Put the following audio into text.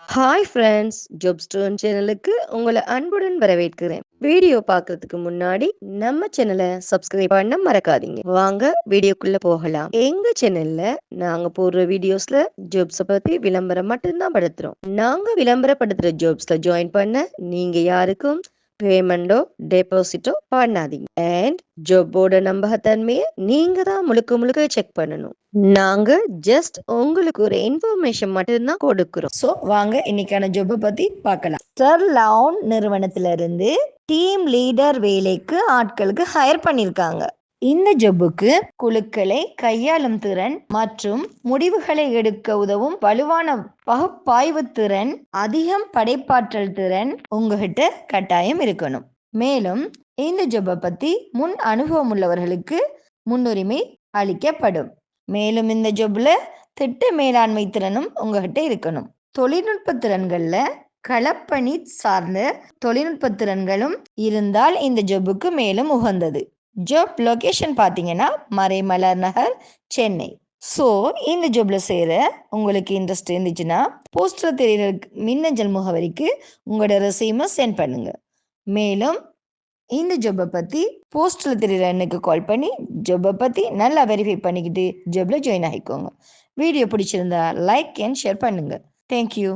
Hi friends, job stone சேனலுக்கு உங்களை அன்புடன் வரவேற்கிறேன். வீடியோ பார்க்கறதுக்கு முன்னாடி நம்ம சேனலை சப்ஸ்கிரைப் பண்ண மறக்காதீங்க. வாங்க வீடியோக்குள்ள போகலாம். எங்க சேனல்ல நாங்க போடுற வீடியோஸ்ல ஜாப்ஸ பத்தி விளம்பரம் மட்டும்தான் படுத்துறோம். நாங்க விளம்பரப்படுத்துற ஜாப்ஸ்ல ஜாயின் பண்ண நீங்க யாருக்கும் பேமெண்டோ டெபாசிட்டோ பண்ணாதீங்க. அண்ட் ஜாப்போட நம்பகத்தன்மையை நீங்க தான் முழுக்க முழுக்க செக் பண்ணணும். நாங்க ஜஸ்ட் உங்களுக்கு ஒரு இன்ஃபர்மேஷன் மட்டும்தான் கொடுக்கிறோம். ஸோ வாங்க இன்னைக்கான ஜாப்பை பத்தி பார்க்கலாம். ஸ்டர்லவுன் நிறுவனத்துல இருந்து டீம் லீடர் வேலைக்கு ஆட்களுக்கு ஹையர் பண்ணியிருக்காங்க. இந்த ஜாபுக்கு குழுக்களை கையாளும் திறன் மற்றும் முடிவுகளை எடுக்க உதவும் வலுவான பகுப்பாய்வு திறன், அதிகம் படைப்பாற்றல் திறன் உங்ககிட்ட கட்டாயம் இருக்கணும். மேலும் இந்த ஜாபை பத்தி முன் அனுபவம் உள்ளவர்களுக்கு முன்னுரிமை அளிக்கப்படும். மேலும் இந்த ஜாப்ல திட்ட மேலாண்மை திறனும் உங்ககிட்ட இருக்கணும். தொழில்நுட்ப திறன்கள்ல களப்பணி சார்ந்த தொழில்நுட்ப திறன்களும் இருந்தால் இந்த ஜாபுக்கு மேலும் உகந்தது. ஜாப் லொகேஷன் பார்த்தீங்கன்னா மறைமலர் நகர், சென்னை. ஸோ இந்த ஜாப்ல சேர உங்களுக்கு இன்ட்ரெஸ்ட் இருந்துச்சுன்னா போஸ்டர் தெரிகிற மின்னஞ்சல் முகவரிக்கு உங்களோட ரெஸ்யூமை சென்ட் பண்ணுங்க. மேலும் இந்த ஜாப்பை பற்றி போஸ்டரில் தெரிகிற எண்ணுக்கு கால் பண்ணி ஜாப்பை பற்றி நல்லா வெரிஃபை பண்ணிக்கிட்டு ஜாப்ல ஜாயின் ஆகிக்கோங்க. வீடியோ பிடிச்சிருந்தா லைக் அண்ட் ஷேர் பண்ணுங்கள். தேங்க்யூ.